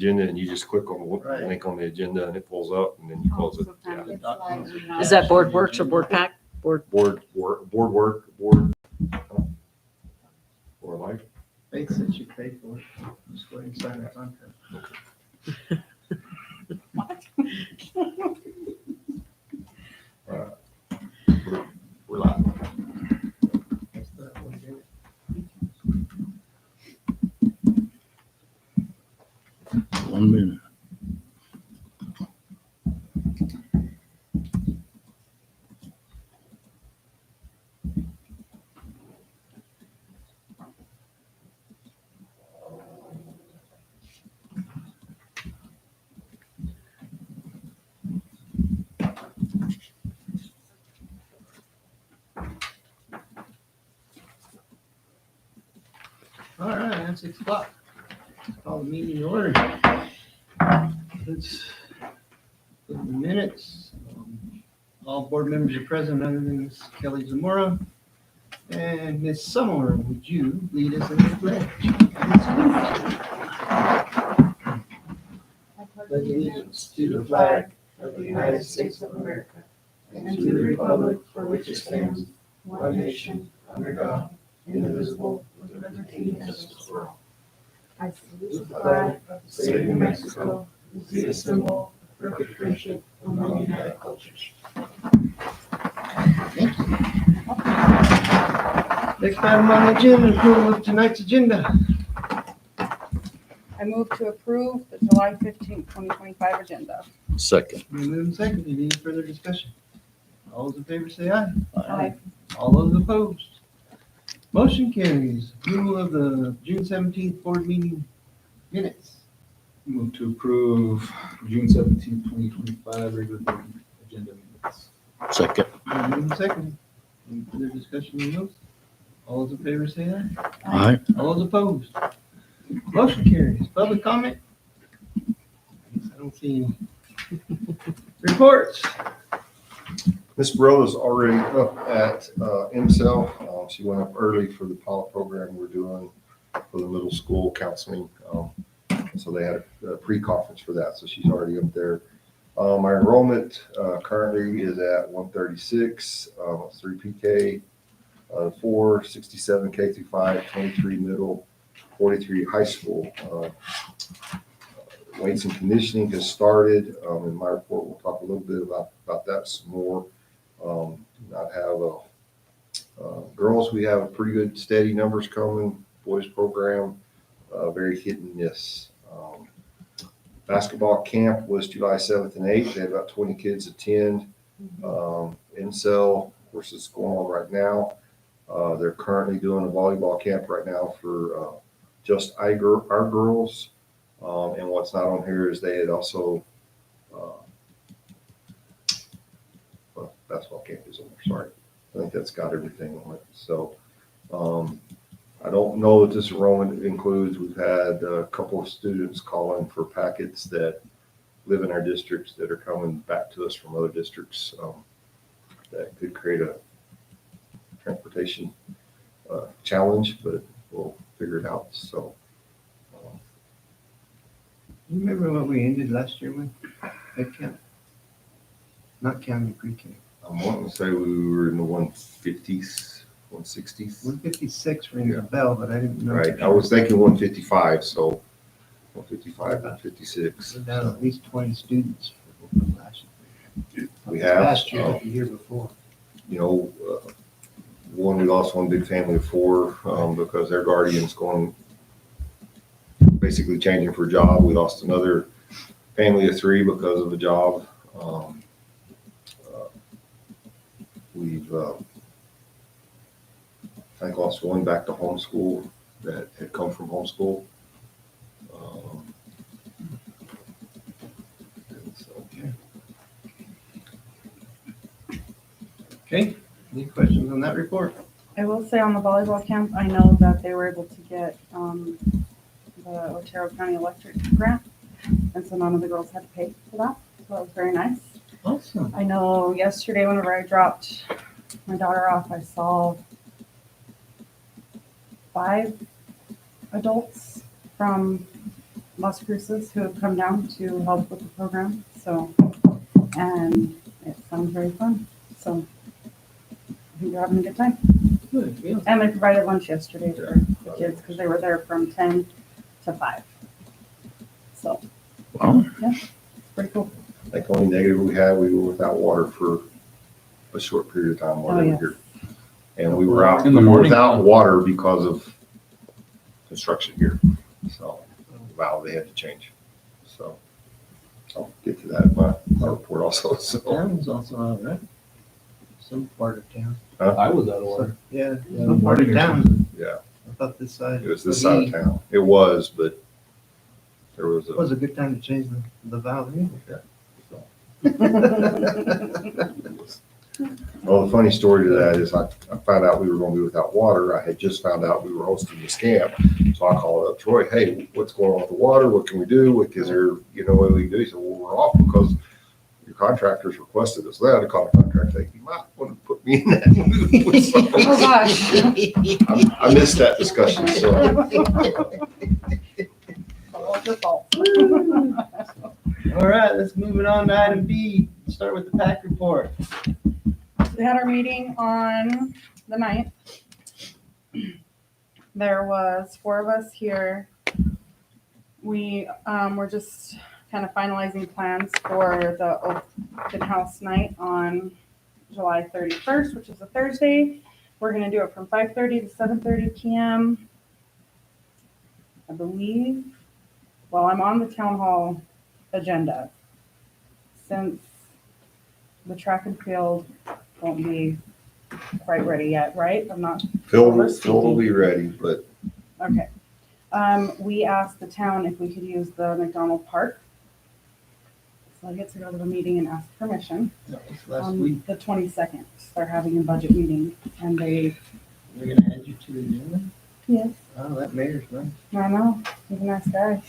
agenda and you just click on the Right. link on the agenda and it pulls up and then you close it. So kind of Yeah. it's like- Is that board works or board pack? Board. Board work, or life. Faith said you paid for it. Just go ahead and sign that contract. We're live. That's the one, did it? One minute. All right, that's 6 o'clock. Call the meeting in order. Let's put in the minutes. All board members are present other than Ms. Kelly Zamora. And Ms. Summer, would you lead us in the pledge? Pledge allegiance to the flag of the United States of America and to the republic for which it stands, one nation, under God, indivisible, with liberty and justice for all. I salute the flag of the state of New Mexico, which is a symbol of perfect friendship among united cultures. Next item on the agenda, approval of tonight's agenda. I move to approve the July 15th, 2025 agenda. Second. We move in second. Any further discussion? All those in favor say aye. Aye. All those opposed? Motion carries. Approval of the June 17th board meeting minutes. Move to approve June 17th, 2025 regular board agenda minutes. Second. We move in second. Any further discussion on those? All those in favor say aye. Aye. All those opposed? Motion carries. Public comment? I don't see any. Reports. Miss Barella's already up at MCEL. She went up early for the pilot program we're doing for the middle school counseling. So they had a pre-conference for that. So she's already up there. My enrollment currently is at 136, 3 PK, 4, 67 K through 5, 23 middle, 43 high school. Weights and conditioning has started. In my report, we'll talk a little bit about that some more. Not have girls, we have pretty good steady numbers coming. Boys program, very hit and miss. Basketball camp was July 7th and 8th. They had about 20 kids attend. MCEL, of course, is going on right now. They're currently doing a volleyball camp right now for just our girls. And what's not on here is they had also, well, basketball camp is over, sorry. I think that's got everything on it. So I don't know that this enrollment includes, we've had a couple of students calling for packets that live in our districts that are coming back to us from other districts. That could create a transportation challenge, but we'll figure it out. So You remember what we ended last year with? Head count? Not counting pre-K. I'm wanting to say we were in the 150s, 160s. 156 rings a bell, but I didn't know. Right. I was thinking 155, so 155, 156. We're down at least 20 students from last year. We have, Last year, but the year before. you know, we lost one big family of 4 because their guardian's going, basically changing for a job. We lost another family of 3 because of a job. We've, I think, lost one back to homeschool that had come from homeschool. And so, Okay, any questions on that report? I will say on the volleyball camp, I know that they were able to get the Otero County Electric grant, and so none of the girls had to pay for that. So that was very nice. Awesome. I know yesterday whenever I dropped my daughter off, I saw 5 adults from Las Cruces who have come down to help with the program. So, and it sounds very fun. So, I think we're having a good time. Good, yeah. And they provided lunch yesterday for the kids because they were there from 10 to 5. So, Wow. yeah, it's pretty cool. I think the only negative we had, we were without water for a short period of time while they were yes. here. And we were out, In the we were morning, without huh? water because of construction here. So, the valve they had to change. So, I'll get to that in my report also, so. Town's also out, right? Some part of town. I was out of water. Yeah, Yeah, some part of morning or town. Yeah, I thought this side. it was this side of town. It was, but there was It was a, a good time to change the valve. Yeah. well, the funny story to that is I found out we were going to be without water. I had just found out we were hosting this camp. So I called up Troy, hey, what's going on with the water? What can we do? What is there, what we can do? He said, well, we're off because your contractors requested us. They had to call the contractor. You might want to put me in that. Oh, gosh. I missed that discussion, so. All your fault. All right, let's move it on to item B. Start with the PAC report. We had our meeting on the 9th. There was 4 of us here. We were just kind of finalizing plans for the open house night on July 31st, which is a Thursday. We're going to do it from 5:30 to 7:30 p.m. I believe. Well, I'm on the town hall agenda since the track and field won't be quite ready yet, right? I'm not. Phil will be ready, but Okay. We asked the town if we could use the McDonald Park. So I get to go to the meeting and ask permission. That was last On week. the 22nd, they're having a budget meeting and they, We're gonna add you to the agenda. yes, Oh, that mayor's nice. I know, he's a nice guy.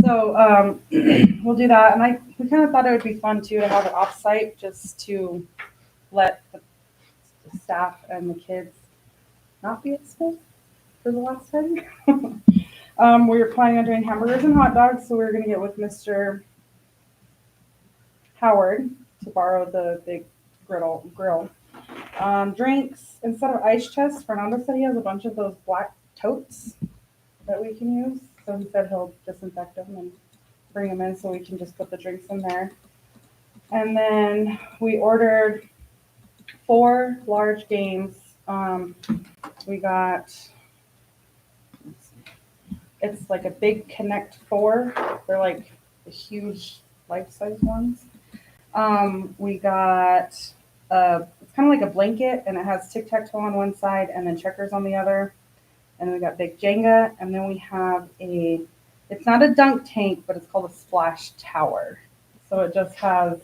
So, we'll do that. And we kind of thought it would be fun too to have it off-site just to let the staff and the kids not be at school for the last time. We were planning on doing hamburgers and hot dogs, so we were gonna get with Mr. Howard to borrow the big grill. Drinks, instead of ice chests, Fernando said he has a bunch of those black totes that we can use. So he said he'll disinfect them and bring them in so we can just put the drinks in there. And then we ordered 4 large games. We got, it's like a big Connect 4. They're like the huge life-size ones. We got it's kind of like a blanket, and it has tic-tac-toe on one side and then checkers on the other. And then we got big Jenga, and then we have it's not a dunk tank, but it's called a splash tower. So it just has,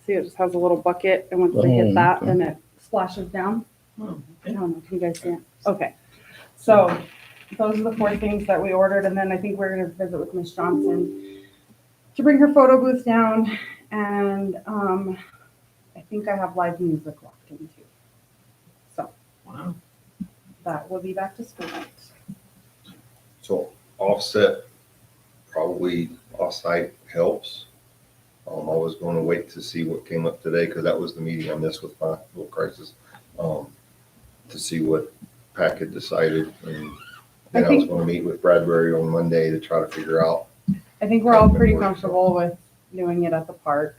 it just has a little bucket, and once they hit that, then it splashes down. Oh, I don't know, can you guys see it? Okay. So those are the 4 things that we ordered, and then I think we're gonna visit with Miss Johnson to bring her photo booth down, and I think I have live music locked in too. So wow. that will be back to school night. so offset, probably offsite helps. I was going to wait to see what came up today because that was the meeting I missed with my little crisis, to see what PAC had decided. And then I was going to meet with Bradbury on Monday to try to figure out. I think we're all pretty comfortable with doing it at the park.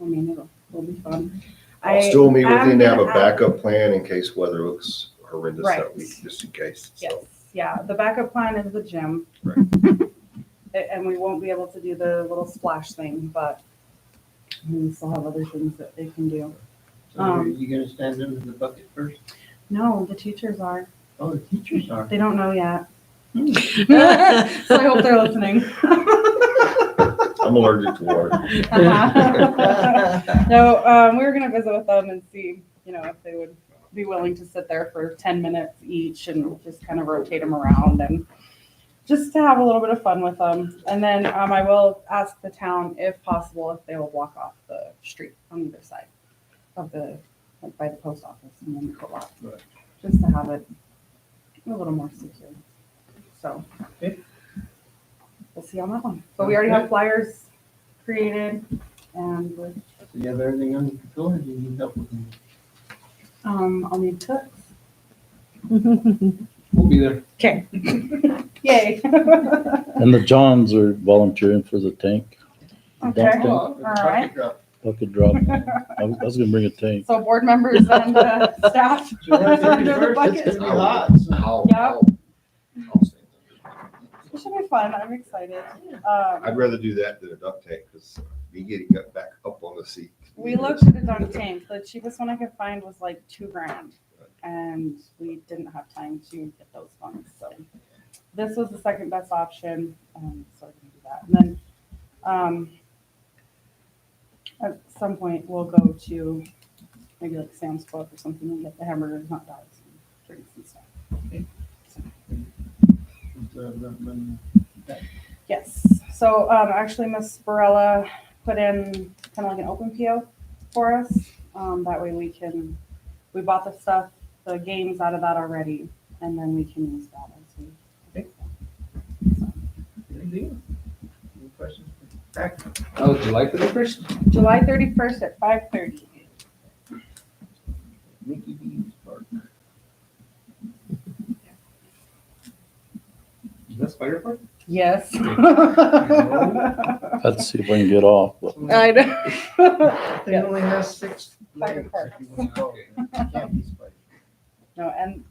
I mean, it'll be fun. I'll still meet with I'm him to have a gonna add- backup plan in case weather looks horrendous that Right. week, just in case. Yes, So, yeah, the backup plan is the gym. Right. And we won't be able to do the little splash thing, but we still have other things that they can do. So you gonna stand under the bucket first? No, the teachers are. Oh, the teachers are. They don't know yet. Hmm. So I hope they're listening. I'm allergic to water. No, we were gonna visit with them and see, if they would be willing to sit there for 10 minutes each and just kind of rotate them around and just to have a little bit of fun with them. And then I will ask the town, if possible, if they will block off the street on either side of like by the post office and then the co-op, Right. just to have it a little more secure. So. Okay. We'll see on that one. But we already have flyers created and we're, So you have everything under control, or do you need help with them? I'll need cooks. We'll be there. Okay. Yay. And the Johns are volunteering for the tank, Okay. Dump tank. Oh, All right. bucket drop. I was gonna bring a tank. So board members and staff. July under the 31st, bucket. it's gonna be hot. so- How- Yep. how- It should be fun. I'm excited. I'd rather do that than a duct tank, because me getting got back up on the seat. We looked at a dunk tank. The cheapest one I could find was like $2,000. And we didn't have time to get those funds. So this was the second best option. So we're gonna do that. And then at some point we'll go to maybe like Sam's Club or something and get the hamburgers, hot dogs, and drinks and stuff. Yes. So actually, Miss Barella put in kind of like an open PO for us. That way we bought the stuff, the games out of that already, and then we can use that as we. Good deal. Any questions? Back. Oh, July 31st? July 31st at 5:30. Mickey D's Park. Is that Spider Park? Yes. Let's see if I can get off. But I know. It only has 6 Spider legs. Park. if you want to call it. It can't be spider. No, and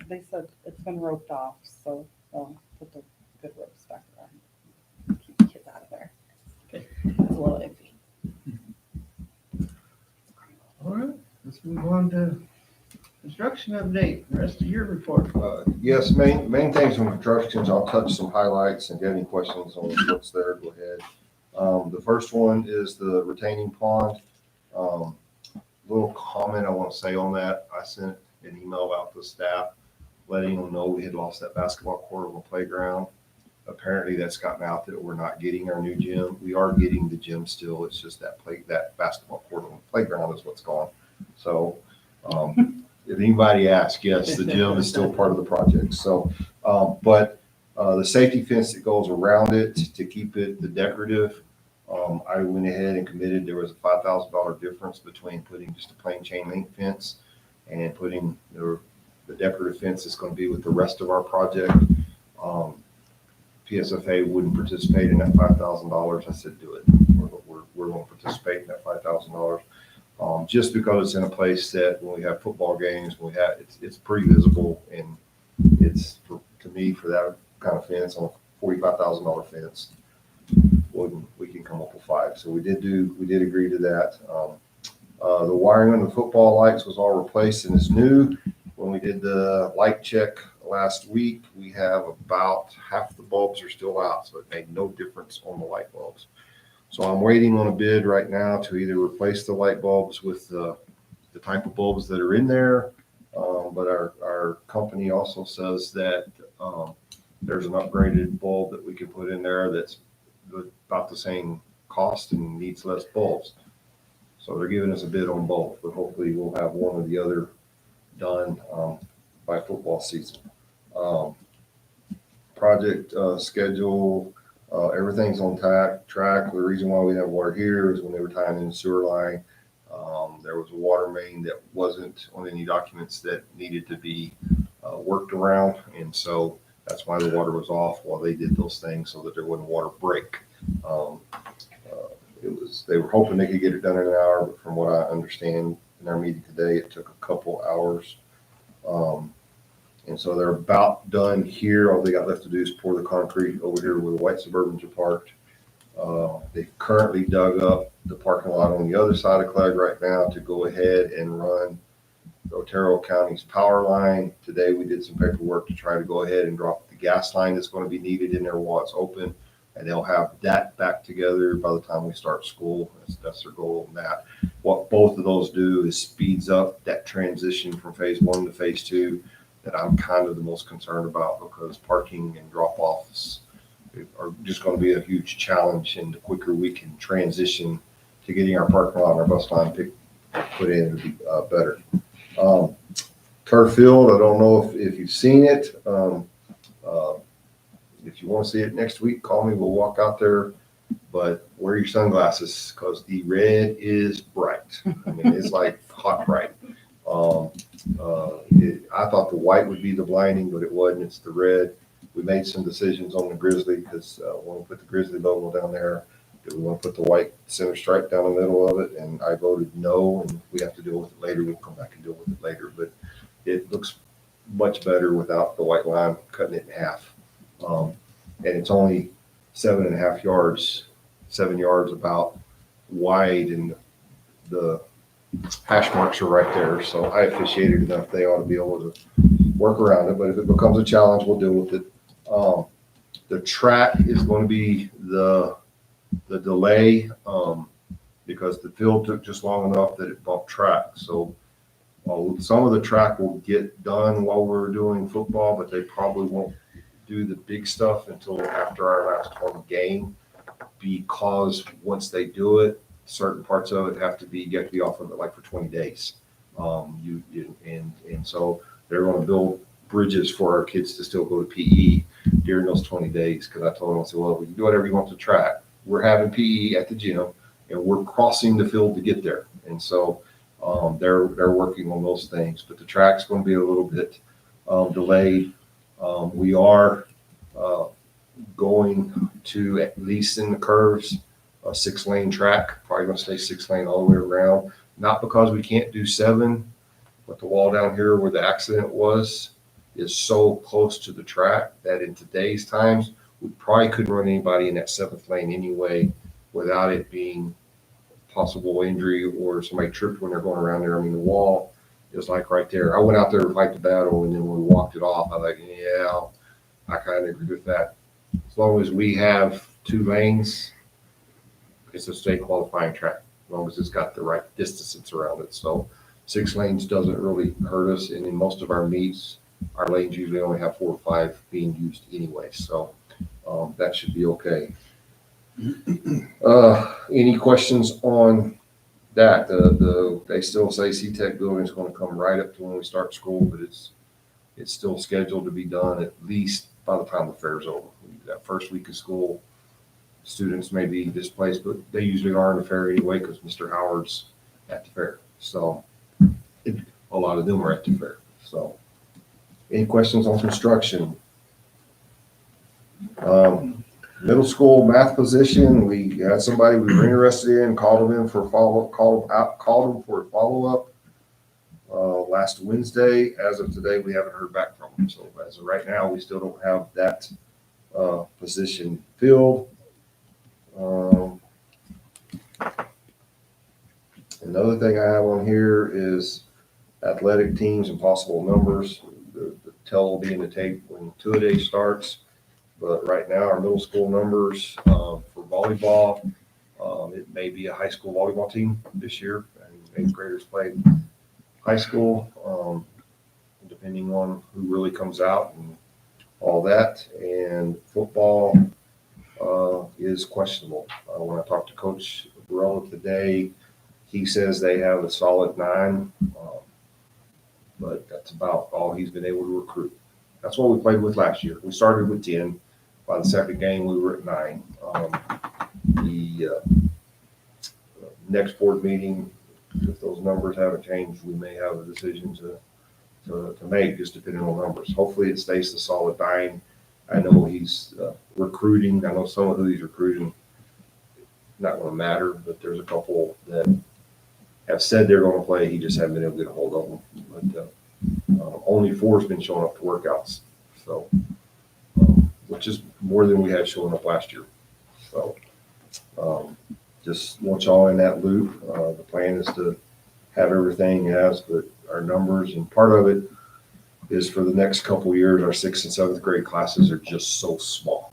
they said it's been roped off, so they'll put the good ropes back around. Keep the kids out of there. Okay. It's a little iffy. All right, let's move on to construction update, the rest of your report. Yes, main things from constructions, I'll touch some highlights, and if you have any questions on what's there, go ahead. The first one is the retaining pond. Little comment I want to say on that, I sent an email out to staff letting them know we had lost that basketball court on the playground. Apparently that's gotten out that we're not getting our new gym. We are getting the gym still, it's just that basketball court on the playground is what's gone. So, if anybody asks, yes, the gym is still part of the project. So, but the safety fence that goes around it to keep it the decorative, I went ahead and committed. There was a $5,000 difference between putting just a plain chain link fence and putting the decorative fence that's going to be with the rest of our project. PSFA wouldn't participate in that $5,000. I said, do it. We're going to participate in that $5,000. Just because it's in a place that when we have football games, it's pretty visible, and it's to me for that kind of fence on a $45,000 fence, we can come up with $5,000. So we did agree to that. The wiring on the football lights was all replaced and is new. When we did the light check last week, we have about half the bulbs are still out, so it made no difference on the light bulbs. So I'm waiting on a bid right now to either replace the light bulbs with the type of bulbs that are in there. But our company also says that there's an upgraded bulb that we can put in there that's about the same cost and needs less bulbs. So they're giving us a bid on both, but hopefully we'll have one or the other done by football season. Project schedule. Everything's on track. The reason why we have water here is when they were tying in the sewer line, there was a water main that wasn't on any documents that needed to be worked around. And so that's why the water was off while they did those things, so that there wasn't a water break. They were hoping they could get it done in an hour, but from what I understand in our meeting today, it took a couple hours. And so they're about done here. All they got left to do is pour the concrete over here where the white Suburbans are parked. They've currently dug up the parking lot on the other side of Clegg right now to go ahead and run Otero County's power line. Today we did some paperwork to try to go ahead and drop the gas line that's going to be needed in there while it's open. And they'll have that back together by the time we start school. That's their goal on that. What both of those do is speeds up that transition from phase 1 to phase 2 that I'm kind of the most concerned about, because parking and drop-offs are just going to be a huge challenge. And the quicker we can transition to getting our parking lot and our bus line put in, it'll be better. Turf field, I don't know if you've seen it. if you want to see it next week, call me. We'll walk out there. But wear your sunglasses because the red is bright. I mean, it's like hot bright. I thought the white would be the blinding, but it wasn't. It's the red. We made some decisions on the grizzly because when we put the grizzly logo down there, do we want to put the white center stripe down the middle of it? And I voted no, and we have to deal with it later. We'll come back and deal with it later. But it looks much better without the white line cutting it in half. And it's only 7.5 yards, 7 yards about wide, and the hash marks are right there. So I officiated enough. They ought to be able to work around it. But if it becomes a challenge, we'll deal with it. The track is going to be the delay because the field took just long enough that it bumped track. So some of the track will get done while we're doing football, but they probably won't do the big stuff until after our last home game, because once they do it, certain parts of it have to be, you have to be off of it like for 20 days. And so they're going to build bridges for our kids to still go to PE during those 20 days. Because I told them, I said, well, we can do whatever you want to track. We're having PE at the gym, and we're crossing the field to get there. And so they're working on those things. But the track's going to be a little bit delayed. We are going to, at least in the curves, a 6-lane track. Probably going to stay 6-lane all the way around. Not because we can't do 7, but the wall down here where the accident was is so close to the track that in today's times, we probably couldn't run anybody in that 7th lane anyway without it being possible injury or somebody tripped when they're going around there. I mean, the wall is like right there. I went out there to fight the battle, and then when we walked it off, I was like, yeah, I kind of agree with that. As long as we have 2 lanes, it's a state qualifying track, as long as it's got the right distances around it. So 6 lanes doesn't really hurt us. And in most of our meets, our lanes usually only have 4 or 5 being used anyway. So that should be okay. Any questions on that? They still say C-Tech building is going to come right up to when we start school, but it's still scheduled to be done at least by the time the fair's over. That first week of school, students may be displaced, but they usually are in the fair anyway because Mr. Howard's at the fair. So a lot of them are at the fair. So any questions on construction? Middle school math position, we had somebody we were interested in, called them for a follow-up last Wednesday. As of today, we haven't heard back from them. So as of right now, we still don't have that position filled. Another thing I have on here is athletic teams and possible numbers. The tell will be in the tape when 2-a-day starts. But right now, our middle school numbers for volleyball, it may be a high school volleyball team this year. And 8th graders play high school, depending on who really comes out and all that. And football is questionable. When I talked to Coach Burrell today, he says they have a solid 9, but that's about all he's been able to recruit. That's what we played with last year. We started with 10. By the second game, we were at 9. The next board meeting, if those numbers haven't changed, we may have a decision to make, just depending on numbers. Hopefully it stays the solid 9. I know he's recruiting. I know some of who he's recruiting, not going to matter, but there's a couple that have said they're going to play. He just hasn't been able to get a hold of them. But only 4 has been showing up to workouts. So, which is more than we had showing up last year. So just want y'all in that loop. The plan is to have everything as, but our numbers, and part of it is for the next couple of years, our 6th and 7th grade classes are just so small.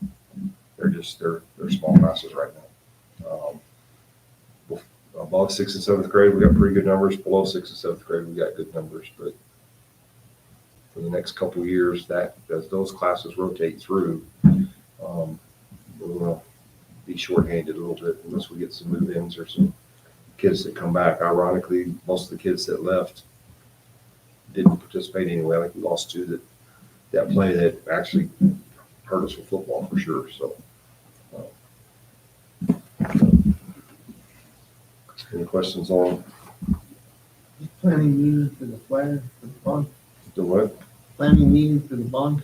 They're small classes right now. Above 6th and 7th grade, we got pretty good numbers. Below 6th and 7th grade, we got good numbers. But for the next couple of years, that as those classes rotate through, we're going to be shorthanded a little bit unless we get some move-ins or some kids that come back. Ironically, most of the kids that left didn't participate anyway. Like we lost 2 that play that actually hurt us with football for sure, so. Any questions on Planning meeting for the flyer, for the bond, the what? planning meeting for the bond.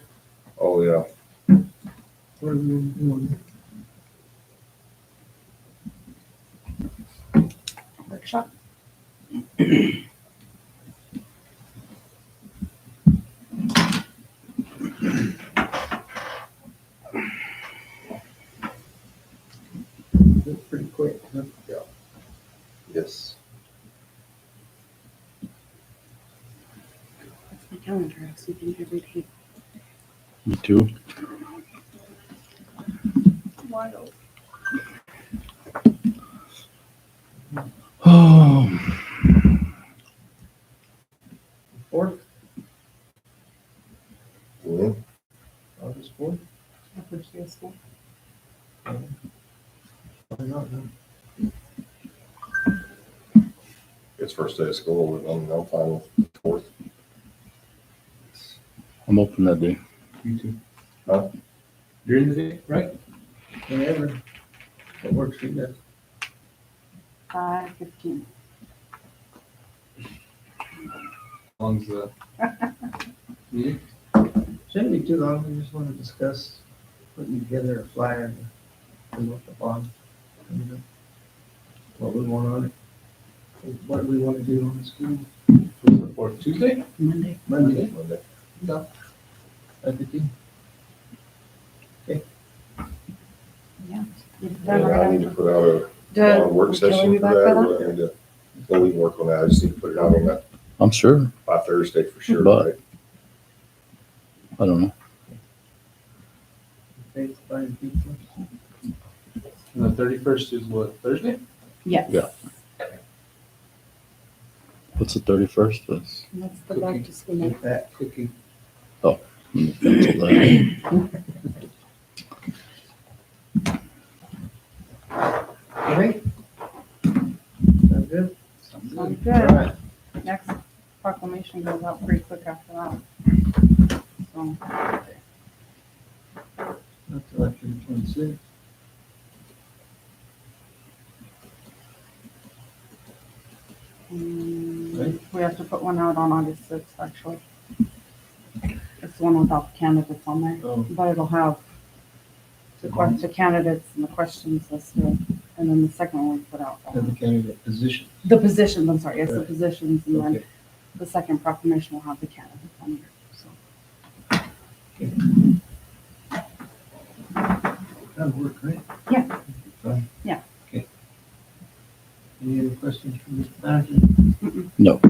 Oh, yeah. What are we doing? Workshop. It's pretty quick, huh? Yes. That's my calendar. I was thinking every day. Me too. Wild. Oh, Fourth, When? August fourth? First day of school. Why not, huh? It's first day of school, I'm fine with the 4th. I'm open that day. Me too. Huh? During the day, right? Whenever. What works for you guys? 5:15. As long as the meeting. Shouldn't be too long, we just want to discuss putting together a flyer and what the bond, you know, what we want on it, what we want to do on the school. Or Tuesday? Monday. Monday, Monday. no, everything. And I need to put out a work session for that, or I need to fully work on that, I just need to put it out on that I'm sure. by Thursday for sure, But- right? I don't know. Face buying pizza. And the 31st is what, Thursday? Yes. Yeah. What's the 31st? That's That's the back to school night. Get that cookie. cancel that. Okay? Sound good? Sounds All good. right. Next proclamation goes out pretty quick after that. So, Not till after the 26th. Right. we have to put one out on August 6th, actually. It's the one without the candidates on there, Oh, but it'll have the candidates and the questions listed, and then the second one we put out. and the candidate position. The positions, I'm sorry, yes, the Right. positions, and then Okay. the second proclamation will have the candidates on there, so. That'll work, right? Yeah. Fine. Yeah. Okay. Any other questions from Mr. Patterson? No.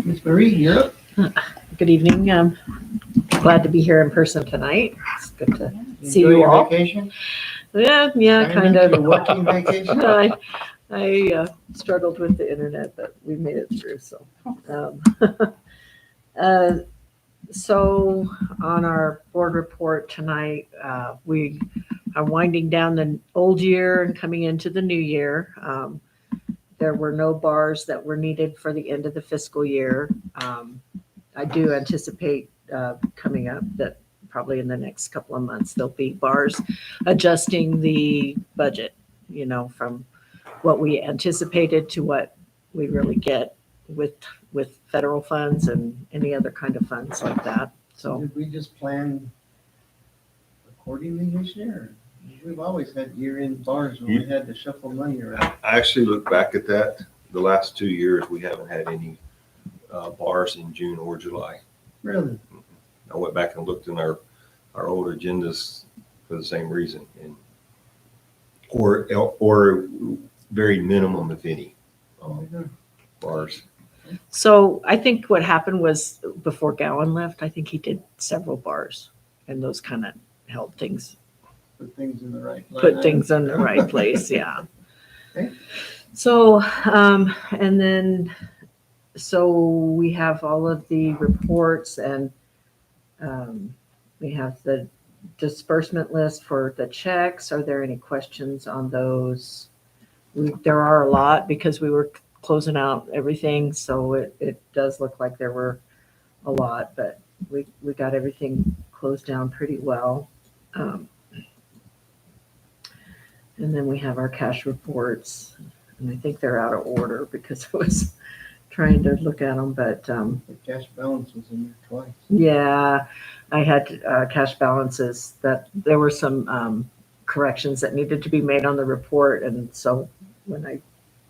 Ms. Marie, you're up. Good evening. Glad to be here in person tonight. It's good to see Enjoy you your all. Vacation? Yeah, Sign kind up of. for Working vacation? I struggled with the internet, but we made it through. So, so on our board report tonight, we are winding down the old year and coming into the new year. There were no bars that were needed for the end of the fiscal year. I do anticipate coming up that probably in the next couple of months, there'll be bars adjusting the budget, from what we anticipated to what we really get with federal funds and any other kind of funds like that. So Did we just plan accordingly this year? We've always had year-end bars where we had to shuffle money around. I actually look back at that, the last 2 years, we haven't had any bars in June or July. Really? I went back and looked in our old agendas for the same reason, and or very minimum, if any, bars. So I think what happened was before Gowan left, I think he did several bars and those kind of held things, Put things in the right line. put things in the right place. Yeah. Okay. So, and then, so we have all of the reports and we have the disbursement list for the checks. Are there any questions on those? There are a lot because we were closing out everything. So it does look like there were a lot, but we got everything closed down pretty well. Um, And then we have our cash reports, and I think they're out of order because I was trying to look at them, but, The cash balance was in there twice. yeah, I had cash balances that there were some corrections that needed to be made on the report. And so when I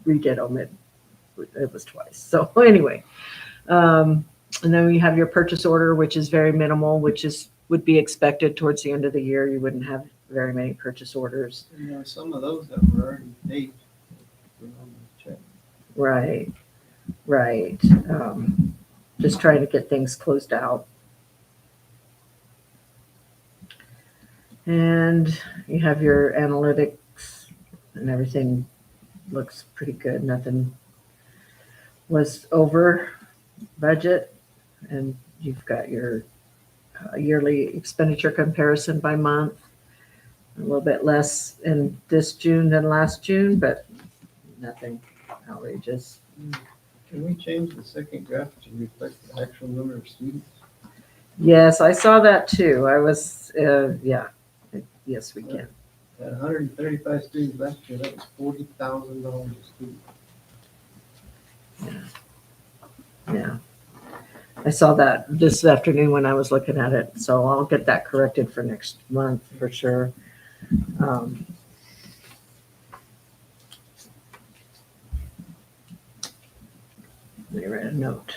redid them, it was twice. So anyway, and then we have your purchase order, which is very minimal, would be expected towards the end of the year. You wouldn't have very many purchase orders. And there were some of those that were already paid. Were on the check. Right, right. Just trying to get things closed out. And you have your analytics and everything looks pretty good. Nothing was over budget. And you've got your yearly expenditure comparison by month. A little bit less in this June than last June, but nothing outrageous. Can we change the second graph to reflect the actual number of students? Yes, I saw that too. I was, yeah, yes, we can. At 135 students last year, that was $40,000 a student. Yeah. I saw that this afternoon when I was looking at it, so I'll get that corrected for next month for sure. Let me write a note.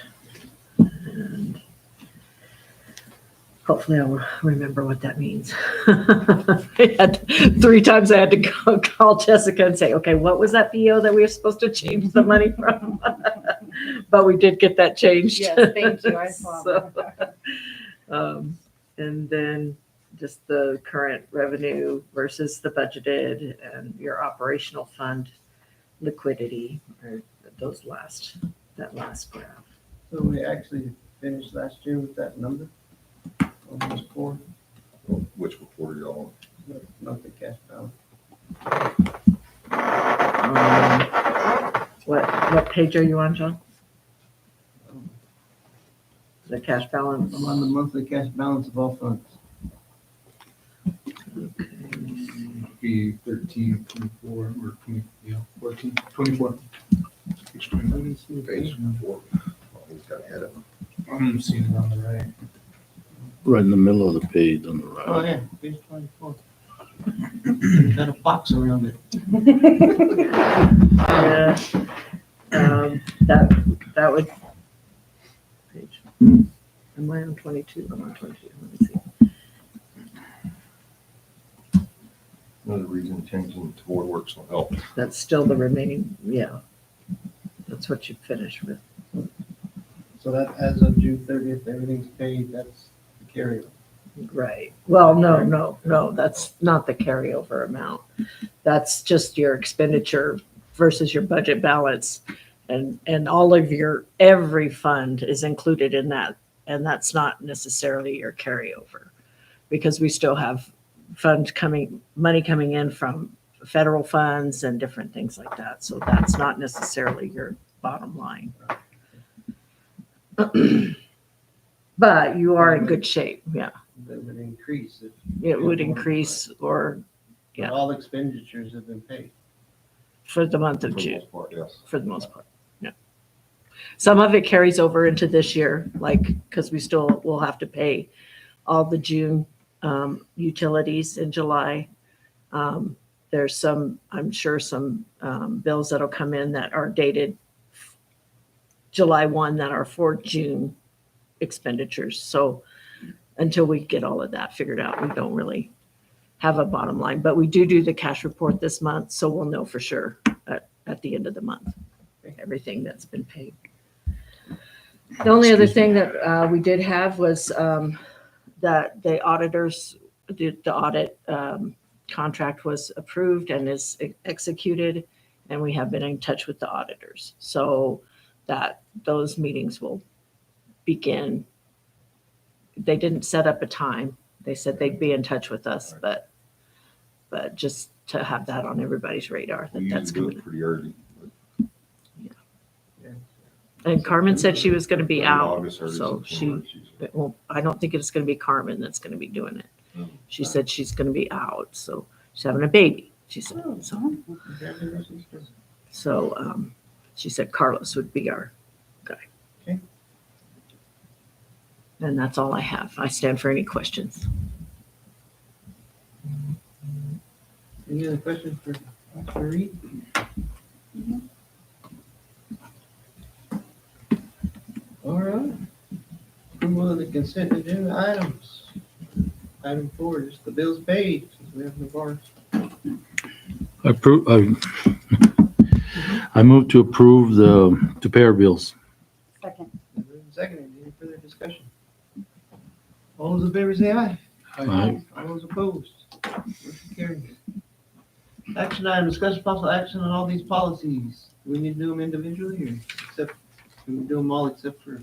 And hopefully I'll remember what that means. I had 3 times I had to call Jessica and say, okay, what was that PO that we were supposed to change the money from? But we did get that changed. Yes, thank you. I saw So, that. and then just the current revenue versus the budgeted and your operational fund liquidity, or that last graph. So we actually finished last year with that number, almost 4, Which report are y'all on? not the cash balance. What page are you on, John? The cash balance? I'm on the monthly cash balance of all funds. Be 13, 24, or 20, 14, 24. Page 24. Page 4. Oh, he's got ahead of him. I'm seeing it on the right. Right in the middle of the page on the right. Oh, yeah, page 24. There's got a box around it. Yeah. That would. Page. Am I on 22? I'm on 22. Let me see. Another reason changing to board works will help. That's still the remaining, yeah. That's what you finish with. So that as of June 30th, everything's paid, that's the carryover. Right. Well, no, that's not the carryover amount. That's just your expenditure versus your budget balance. And all of every fund is included in that. And that's not necessarily your carryover because we still have money coming in from federal funds and different things like that. So that's not necessarily your bottom line. But you are in good shape. Yeah. That would increase if. It would increase or Yeah. All expenditures have been paid. for the month For of the June, most part, yes. for the most part. Yeah. Some of it carries over into this year, like, because we still will have to pay all the June utilities in July. There's some, I'm sure some bills that'll come in that are dated July 1 that are for June expenditures. So until we get all of that figured out, we don't really have a bottom line. But we do the cash report this month, so we'll know for sure at the end of the month, everything that's been paid. The only other thing that we did have was that the auditors, the audit contract was approved and is executed, and we have been in touch with the auditors. So that those meetings will begin. They didn't set up a time. They said they'd be in touch with us, but just to have that on everybody's radar We that that's usually do coming. it pretty early. And Carmen said she was going to be Early out, August, early so September, well, I don't think it's going to be Carmen that's going to be doing it. She said she's going to be out, so she's having a baby. She said so. Congratulations. So she said Carlos would be our guy. Okay. And that's all I have. I stand for any questions. Any other questions for Officer Reed? All right. Approval of the consent agenda items. Item 4 is the bills paid, since we have no bars. I move to approve to pay our bills. Second. Second, any further discussion? All those in favor say aye. Aye. All those opposed? Motion carries. Action item, discussion possible action on all these policies. Do we need to do them individually or except, can we do them all except for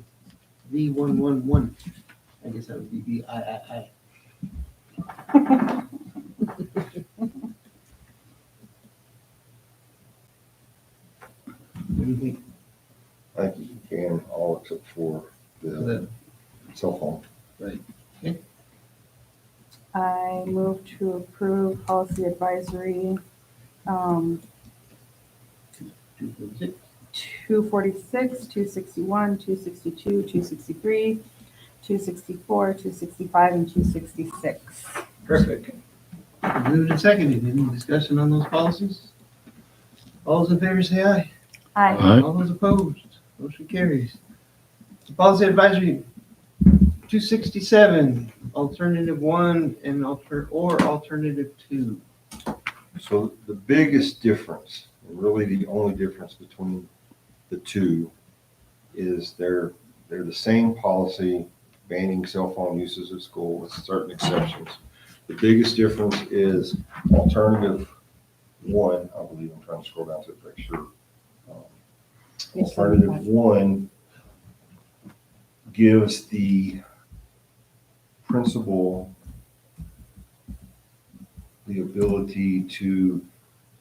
V111? I guess that would be VIII. What do you think? I think you can, all except for the cell phone. I move to approve policy advisory 246, 261, 262, 263, 264, 265, and 266. Perfect. Moved and seconded. Any discussion on those policies? All those in favor say aye. Aye. Aye. All those opposed? Motion carries. Policy advisory 267, alternative 1 and alternative 2. So the biggest difference, and really the only difference between the two, is they're the same policy banning cell phone uses at school with certain exceptions. The biggest difference is alternative 1, I believe, I'm trying to scroll down to it to make sure. Alternative 1 gives the principal the ability to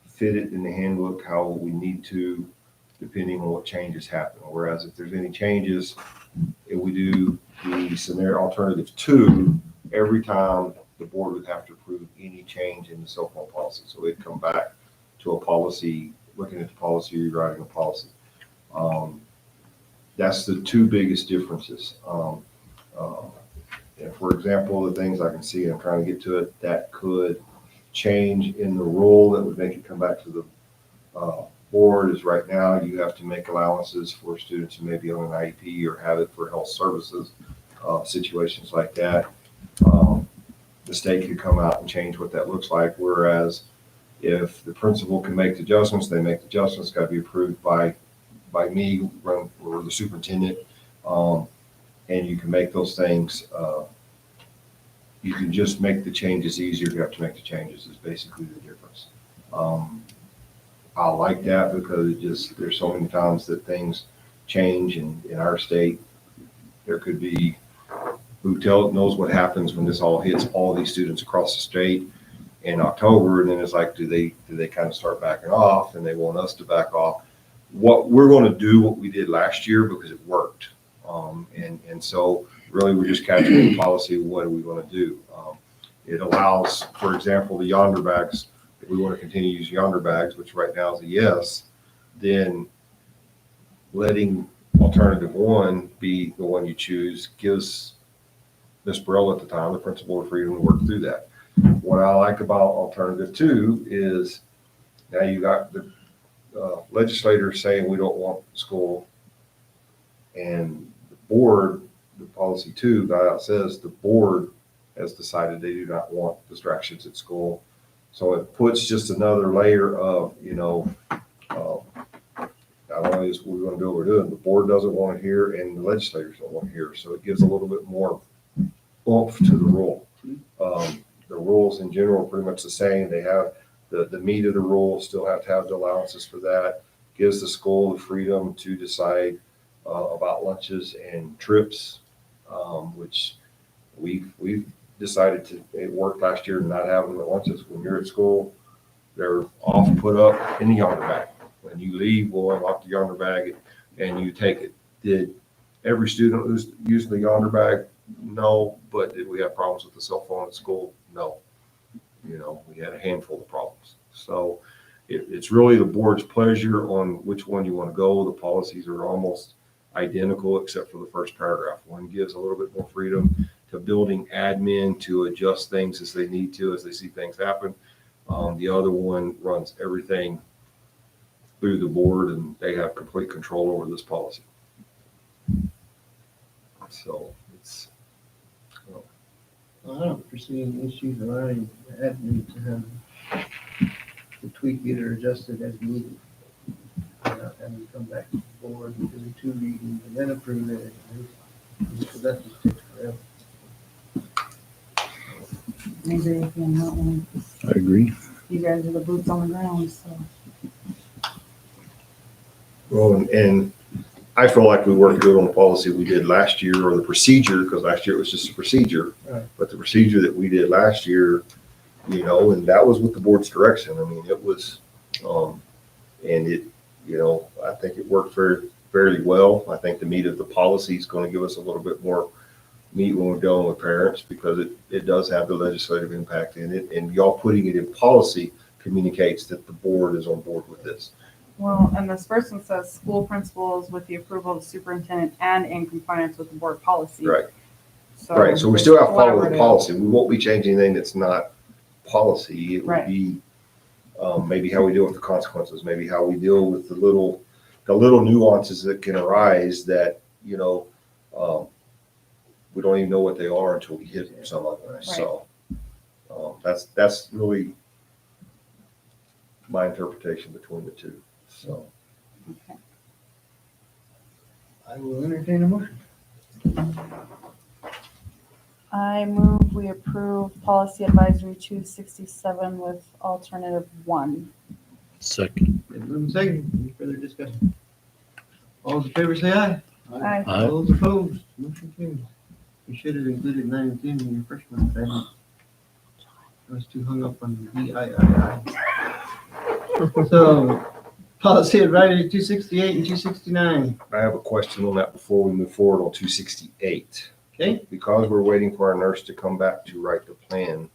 fit it in the handbook how we need to, depending on what changes happen. Whereas if there's any changes, if we do the scenario alternative 2, every time the board would have to approve any change in the cell phone policy. So it'd come back to a policy, looking at the policy, rewriting a policy. That's the two biggest differences. And for example, the things I can see, I'm trying to get to it, that could change in the rule that would make it come back to the board is right now you have to make allowances for students who may be on an IEP or have it for health services, situations like that. The state could come out and change what that looks like, whereas if the principal can make the adjustments, they make the adjustments, got to be approved by me or the superintendent, and you can make those things. You can just make the changes easier. You have to make the changes is basically the difference. I like that because there's so many times that things change in our state. There could be who knows what happens when this all hits all these students across the state in October, and then it's like, do they kind of start backing off, and they want us to back off? What we're going to do what we did last year because it worked, and so really we're just catching the policy. What are we going to do? It allows, for example, the yonder bags. If we want to continue to use yonder bags, which right now is a yes, then letting alternative 1 be the one you choose gives Ms. Burrell at the time, the principal, the freedom to work through that. What I like about alternative 2 is now you got the legislators saying we don't want school, and the board, the policy 2 guy out says the board has decided they do not want distractions at school. So it puts just another layer of, not only is we want to do what we're doing, the board doesn't want to hear and the legislators don't want to hear. So it gives a little bit more oomph to the rule. The rules in general are pretty much the same. They have the meat of the rule, still have to have the allowances for that. Gives the school the freedom to decide about lunches and trips, which we've decided to, it worked last year to not have them at lunches. When you're at school, they're off, put up in the yonder bag. When you leave, we'll unlock the yonder bag and you take it. Did every student who's using the yonder bag? No. But did we have problems with the cell phone at school? No. You know, we had a handful of problems. So it's really the board's pleasure on which one you want to go. The policies are almost identical except for the first paragraph. One gives a little bit more freedom to building admin to adjust things as they need to, as they see things happen. The other one runs everything through the board and they have complete control over this policy. So it's, I don't foresee any issues allowing the admin to have to tweak it or adjust it as needed. And we come back to the board and do 2 readings and then approve it. So that just takes forever. I agree with you on that one. I agree. You guys are the boots on the ground, so. well, and I feel like we worked good on the policy we did last year or the procedure, because last year it was just a procedure. Right. But the procedure that we did last year, you know, and that was with the board's direction. I mean, it was, and it, you know, I think it worked fairly well. I think the meat of the policy is going to give us a little bit more meat when we're dealing with parents because it does have the legislative impact in it. And y'all putting it in policy communicates that the board is on board with this. Well, and this first one says school principals with the approval of the superintendent and in compliance with the board policy. Right. Right. So we still have to follow the collaborative. policy. We won't be changing anything that's not policy. It would Right. be maybe how we deal with the consequences, maybe how we deal with the little nuances that can arise that, you know, we don't even know what they are until we hit some of them. So that's really my interpretation between the two. So Okay. I will entertain a motion. I move we approve policy advisory 267 with alternative 1. Second. Been moved and seconded. Any further discussion? All those in favor say aye. Aye. Aye. All those opposed, motion carries. You should have included 9 and 10 in your first one, but I was too hung up on the BIII. So, policy advisory 268 and 269, I have a question on that before we move forward on 268. okay? Because we're waiting for our nurse to come back to write the plan,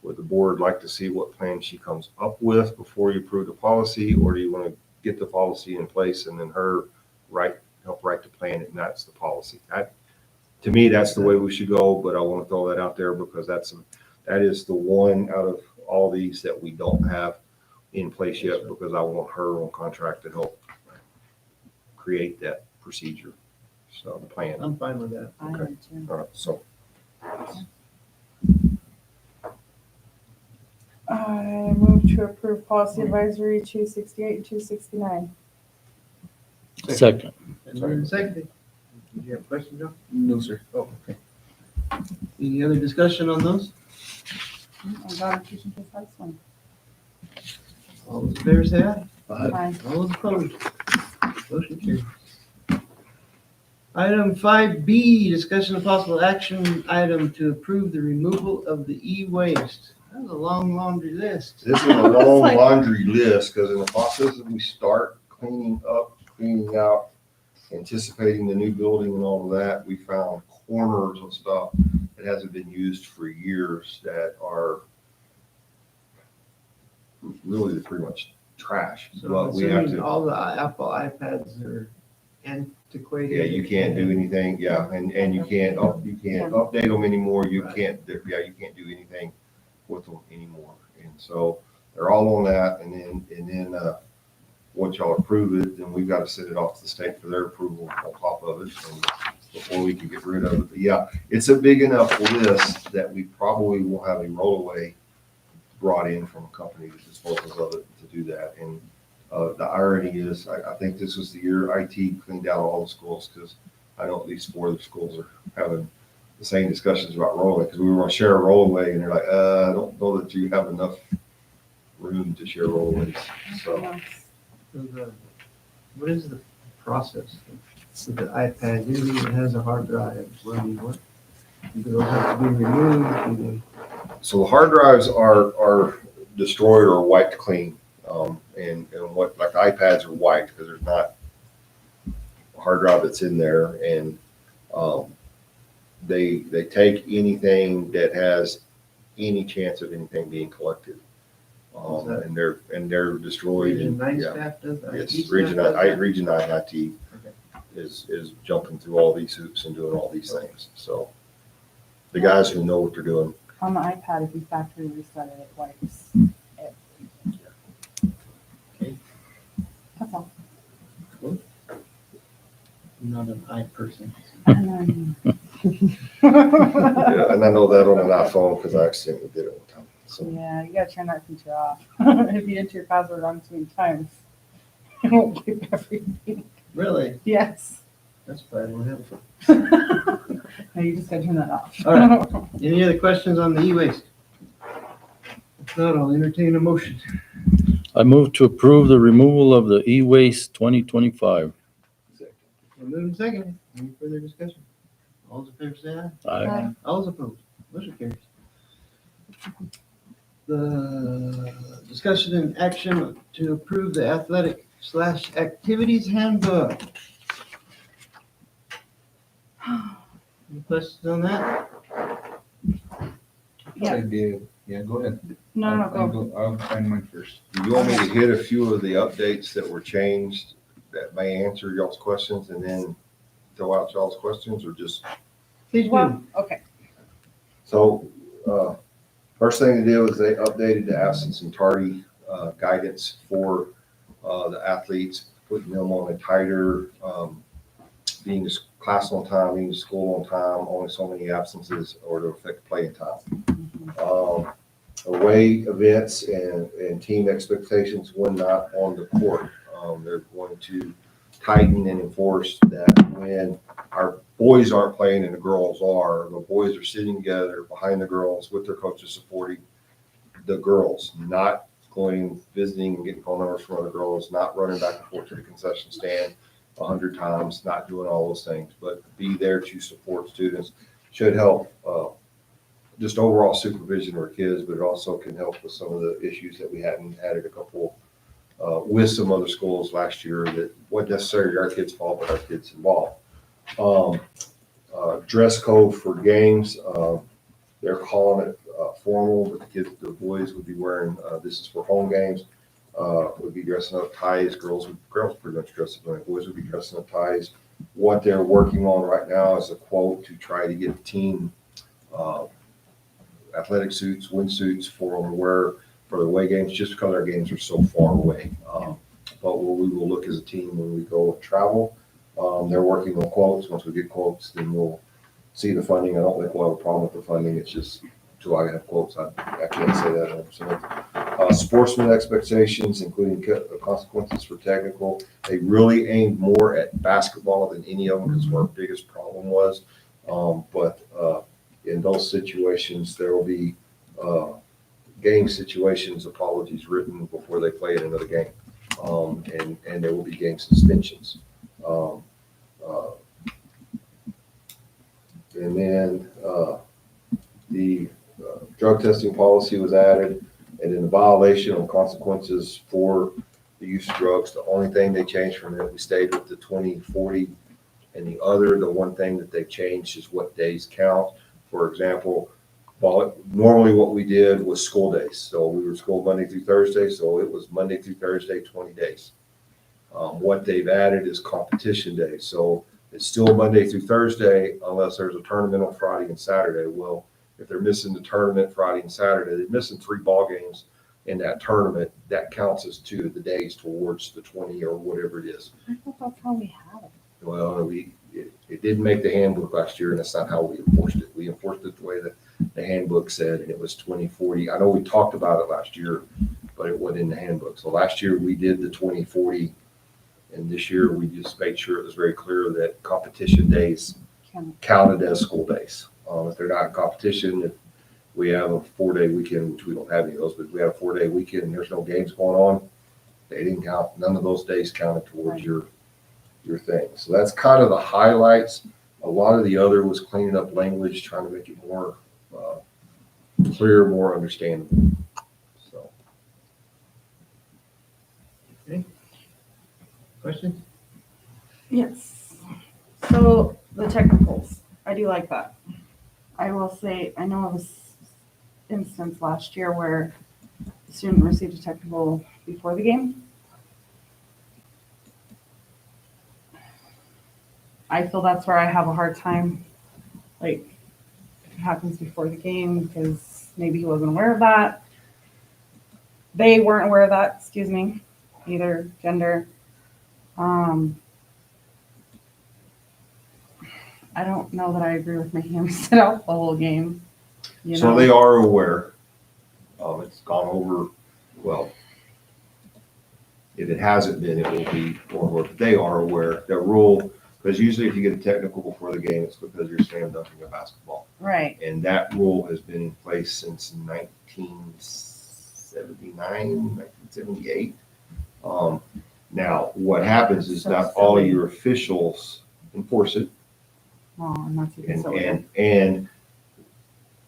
would the board like to see what plan she comes up with before you approve the policy, or do you want to get the policy in place and then her help write the plan and that's the policy? To me, that's the way we should go, but I want to throw that out there because that is the one out of all these that we don't have in place yet because I want her on contract to help create that procedure. So the plan. I'm fine with that. I Okay. am too. All right, so I move to approve policy advisory 268 and 269. Second. Been moved and seconded. Did you have a question, Joe? No, sir. Oh, okay. Any other discussion on those? I'm glad I'm teaching this last one. All those in favor say aye. Aye. All those opposed, motion carries. Item 5B, discussion of possible action item to approve the removal of the e-waste. That was a long laundry list. this is a long laundry list because in the process as we start cleaning up, cleaning out, anticipating the new building and all of that, we found corners of stuff that hasn't been used for years that are really pretty much trash. So But we have assuming to, all the Apple iPads are antiquated. yeah, you can't do anything, yeah, and you can't update them anymore, you can't do anything with them anymore. And so they're all on that, and then once y'all approve it, then we've got to send it off to the state for their approval on top of it, and before we can get rid of it. But yeah, it's a big enough list that we probably will have a rollaway brought in from a company that disposes of it to do that. And the irony is, I think this was the year IT cleaned out all the schools, because I know at least 4 of the schools are having the same discussions about rollaway, because we were going to share a rollaway, and they're like, I don't know that you have enough room to share rollaways. So What is the process with the iPad? Usually it has a hard drive. What? Do those have to be removed? Do So the hard drives are destroyed or wiped clean. And what, like iPads are wiped because there's not a hard drive that's in there. And they take anything that has any chance of anything being collected. And they're destroyed. Region And, 9 yeah. staff does that? Yes, Each Region staff does that? Region 9 IT is jumping through all these hoops and doing all these things. So the guys who know what they're doing. On the iPad, if you factory reset it, it wipes it. Okay. That's all. I'm not an I person. And Yeah, and I know that on an iPhone because I accidentally did it one time. So then, yeah, you gotta turn that feature off. If you enter your password wrong too many times, it won't keep everything. Really? Yes. That's probably what happened. No, you just gotta turn that off. All right. Any other questions on the e-waste? If not, I'll entertain a motion. I move to approve the removal of the e-waste 2025. We're moving second. Any further discussion? All those in favor say aye. Aye. All those opposed? Motion carries. The discussion and action to approve the athletic/activities handbook. Any questions on that? Yeah. I did. Yeah, go ahead. No, go. I'll find mine first. do you want me to hit a few of the updates that were changed that may answer y'all's questions and then throw out y'all's questions, or just? Please do. Well, okay. So, first thing they did was they updated the absence and tardy guidance for the athletes, putting them on a tighter, being to class on time, being to school on time, only so many absences or to affect playing time. Away events and team expectations when not on the court. They're going to tighten and enforce that when our boys aren't playing and the girls are, the boys are sitting together behind the girls with their coaches supporting the girls, not going visiting and getting phone numbers from other girls, not running back and forth to the concession stand 100 times, not doing all those things, but be there to support students. Should help just overall supervision of our kids, but it also can help with some of the issues that we hadn't had at a couple with some other schools last year that wasn't necessarily our kids' fault, but our kids involved. Dress code for games, they're calling it formal, but the boys would be wearing, this is for home games, would be dressing up ties, girls pretty much dress up, boys would be dressing up ties. What they're working on right now is a quote to try to get the team athletic suits, windsuits for them to wear for the away games, just because our games are so far away. But we will look as a team when we go travel. They're working on quotes. Once we get quotes, then we'll see the funding. I don't think we'll have a problem with the funding. It's just until I have quotes, I can't say that 100%. Sportsman expectations, including consequences for technical. They really aimed more at basketball than any of them because what our biggest problem was. But in those situations, there will be game situations, apologies written before they play in another game. And there will be game suspensions. And then the drug testing policy was added, and then the violation of consequences for the use of drugs. The only thing they changed from it, we stayed with the 20/40, and the one thing that they changed is what days count. For example, normally what we did was school days. So we were school Monday through Thursday, so it was Monday through Thursday, 20 days. What they've added is competition days. So it's still Monday through Thursday unless there's a tournament on Friday and Saturday. Well, if they're missing the tournament Friday and Saturday, they're missing 3 ball games in that tournament. That counts as 2 of the days towards the 20 or whatever it is. I thought that's how we had it. Well, it didn't make the handbook last year, and that's not how we enforced it. We enforced it the way that the handbook said, and it was 20/40. I know we talked about it last year, but it wasn't in the handbook. So last year we did the 20/40, and this year we just made sure it was very clear that competition days counted as school days. If they're not in competition, if we have a 4-day weekend, which we don't have any of those, but if we have a 4-day weekend and there's no games going on, they didn't count. None of those days counted towards your thing. So that's kind of the highlights. A lot of the other was cleaning up language, trying to make it more clear, more understandable. So. Okay. Questions? Yes. So the technicals, I do like that. I will say, I know it was instance last year where the student received a technical before the game. I feel that's where I have a hard time, like, if it happens before the game, because maybe he wasn't aware of that. They weren't aware of that, excuse me, either gender. I don't know that I agree with making him sit out the whole game. You So know? they are aware. It's gone over, well, if it hasn't been, it will be more, but they are aware. That rule, because usually if you get a technical before the game, it's because you're slam dunking a basketball. Right. And that rule has been in place since 1979, 1978. Now, what happens is not all of your officials enforce it. Well, and that's even silly. And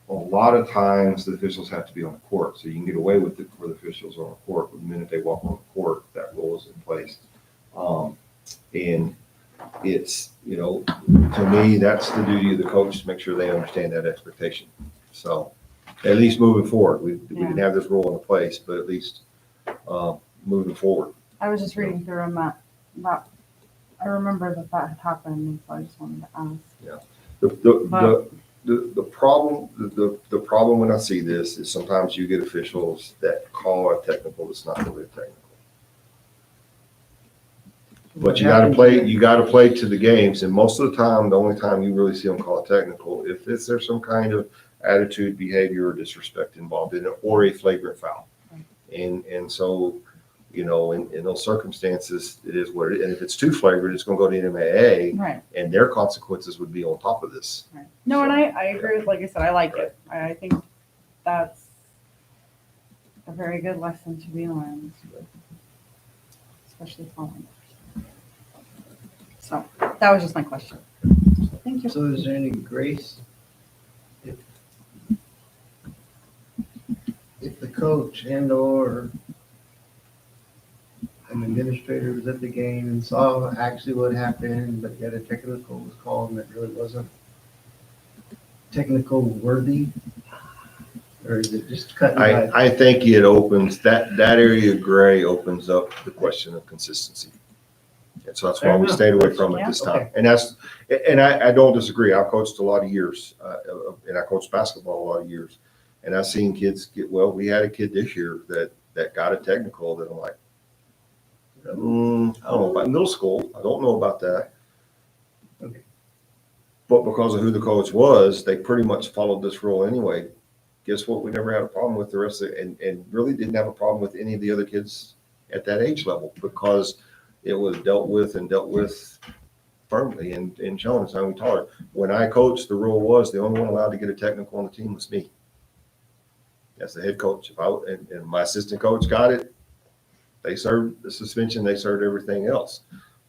a lot of times the officials have to be on the court, so you can get away with it for the officials on the court. But the minute they walk on the court, that rule is in place. And it's, to me, that's the duty of the coach to make sure they understand that expectation. So at least moving forward, we didn't have this rule in place, but at least moving forward. I was just reading through them that I remember that had happened, so I just wanted to ask. The problem when I see this is sometimes you get officials that call a technical that's not really a technical. But you gotta play to the games, and most of the time, the only time you really see them call a technical, if there's some kind of attitude, behavior, or disrespect involved in it, or a flagrant foul. And so, in those circumstances, it is what it is. And if it's too flagrant, it's gonna go to NMAA, Right. and their consequences would be on top of this. Right. No, and I agree with, like I said, I like it. I think that's a very good lesson to be learned, especially following. So that was just my question. Thank you. So is there any grace if the coach and or an administrator was at the game and saw actually what happened, but yet a technical was called and it really wasn't technical worthy? Or is it just cut and dry? I think it opens, that area of gray opens up the question of consistency. And so that's why we stayed away from it this time. And I don't disagree. I've coached a lot of years, and I coached basketball a lot of years. And I've seen kids we had a kid this year that got a technical that I'm like, I don't know about middle school. I don't know about that. Okay. But because of who the coach was, they pretty much followed this rule anyway. Guess what? We never had a problem with the rest of it, and really didn't have a problem with any of the other kids at that age level because it was dealt with firmly and shown as how we taught it. When I coached, the rule was the only one allowed to get a technical on the team was me. As the head coach. And my assistant coach got it, they served the suspension, they served everything else.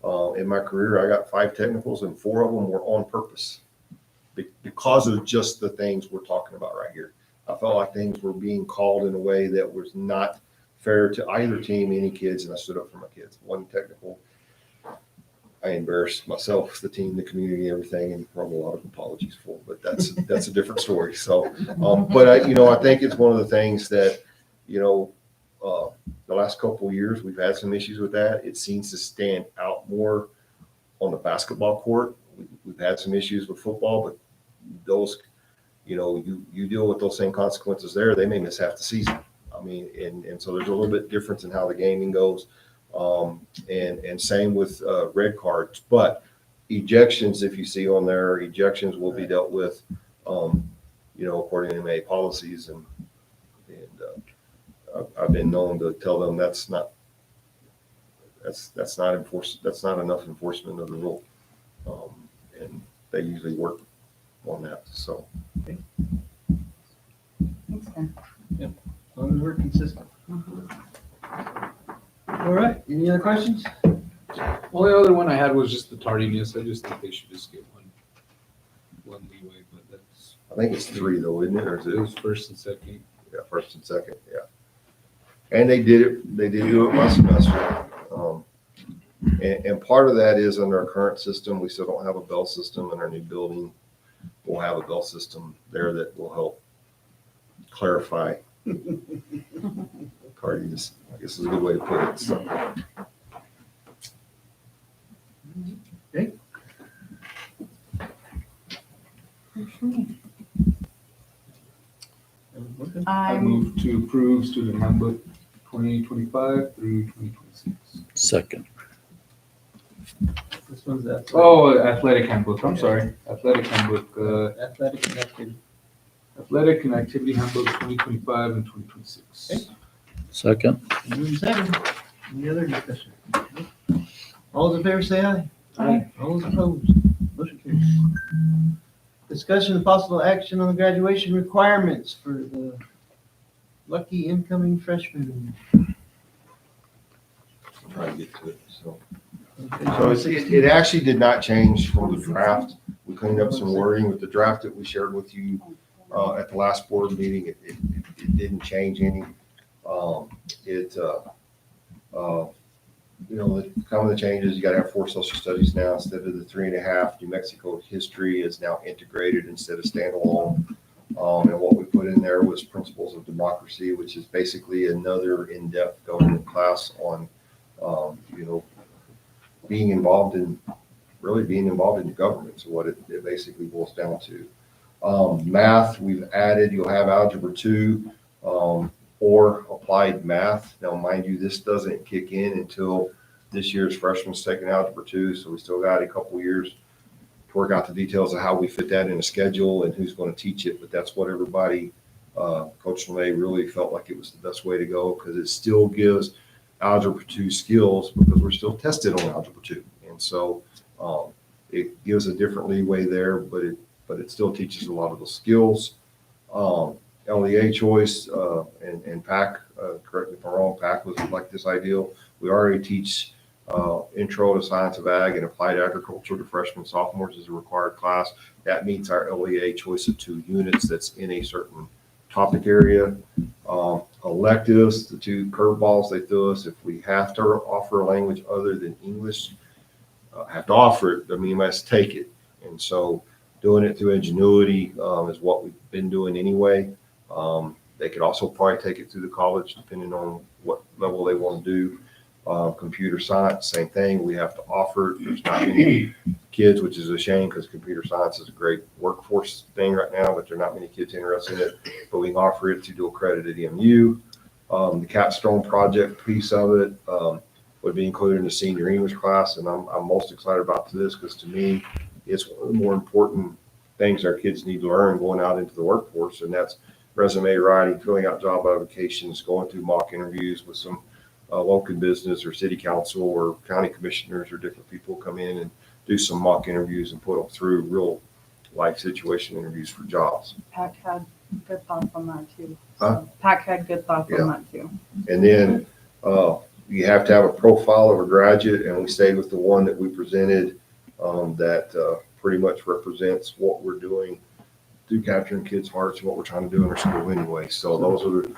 In my career, I got 5 technicals and 4 of them were on purpose because of just the things we're talking about right here. I felt like things were being called in a way that was not fair to either team, any kids, and I stood up for my kids. One technical, I embarrassed myself, the team, the community, everything, and wrote a lot of apologies for, but that's a different story. So, but I think it's one of the things that, the last couple of years, we've had some issues with that. It seems to stand out more on the basketball court. We've had some issues with football, but those, you deal with those same consequences there. They may miss half the season. I mean, and so there's a little bit difference in how the gaming goes. And same with red cards, but ejections, if you see on there, ejections will be dealt with, according to MA policies, and I've been known to tell them that's not enough enforcement of the rule, and they usually work on that. So. Thanks, Ben. As long as we're consistent. All right, any other questions? Well, the other one I had was just the tardiness. I just think they should just get one leeway, but that's. I think it's 3 though, isn't it? Or is It it? was first and second. Yeah, first and second, yeah. And they did do it by semester. And part of that is under our current system, we still don't have a bell system in our new building. We'll have a bell system there that will help clarify. Cardi's, I guess is a good way to put it, so. I I'm, move to approve student handbook 2025 through 2026. Second. This one's athletic. Oh, athletic handbook, I'm sorry. Athletic handbook, Athletic and activity. athletic and activity handbook 2025 and 2026. Second. Move in second. Any other discussion? All those in favor say aye. Aye. All those opposed, motion carries. Discussion of possible action on the graduation requirements for the lucky incoming freshmen. Try to get to it, so. Okay, So it actually did not change from the draft. We cleaned up some wording with the draft that we shared with you at the last board meeting. It didn't change any. You know, some of the changes, you gotta have 4 social studies now instead of the 3.5. New Mexico history is now integrated instead of standalone. And what we put in there was principles of democracy, which is basically another in-depth government class on, you know, being involved in government. So what it basically boils down to. Math, we've added, you'll have algebra 2, or applied math. Now, mind you, this doesn't kick in until this year's freshman's taking algebra 2, so we still got a couple years to work out the details of how we fit that in a schedule and who's going to teach it. But that's what everybody, Coach LeMay really felt like it was the best way to go, because it still gives algebra 2 skills, because we're still tested on algebra 2. And so it gives a different leeway there, but it still teaches a lot of the skills. LEA choice and PAC, correct me if I'm wrong, PAC was like this ideal. We already teach intro to science of ag and applied agriculture to freshmen, sophomores as a required class. That meets our LEA choice of 2 units that's in a certain topic area. Electives, the 2 curveballs they threw us, if we have to offer a language other than English, have to offer it, I mean, you must take it. And so doing it through ingenuity is what we've been doing anyway. They could also probably take it through the college, depending on what level they want to do. Computer science, same thing. We have to offer it. There's not many kids, which is a shame, because computer science is a great workforce thing right now, but there are not many kids interested in it. But we can offer it to dual credit at EMU. The capstone project piece of it would be included in the senior English class, and I'm most excited about this, because to me, it's one of the more important things our kids need to learn going out into the workforce, and that's resume writing, filling out job applications, going through mock interviews with some local business or city council or county commissioners or different people come in and do some mock interviews and put them through real life situation interviews for jobs. PAC had good thoughts on that too. Huh? PAC had good thoughts on that too. And then you have to have a profile of a graduate, and we stayed with the one that we presented that pretty much represents what we're doing through capturing kids' hearts and what we're trying to do in our school anyway. So those are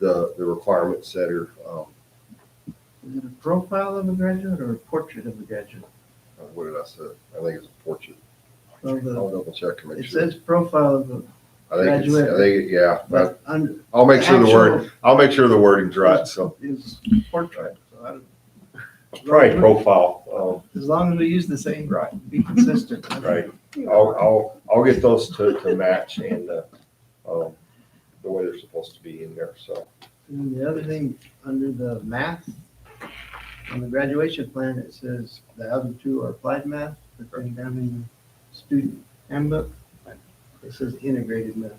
the requirements that are. Is it a profile of a graduate or a portrait of a graduate? What did I say? I think it's a portrait. Well, I'll double check and make it sure. says profile of a graduate. Yeah. But under I'll make sure actual- I'll make sure the wording's right. So is portrait. So I don't, probably profile. as long as we use the same, Right. be consistent. Right. I'll get those to match and the way they're supposed to be in there. So And the other thing, under the math, on the graduation plan, it says the other 2 are applied math, but then down in the student handbook, it says integrated math.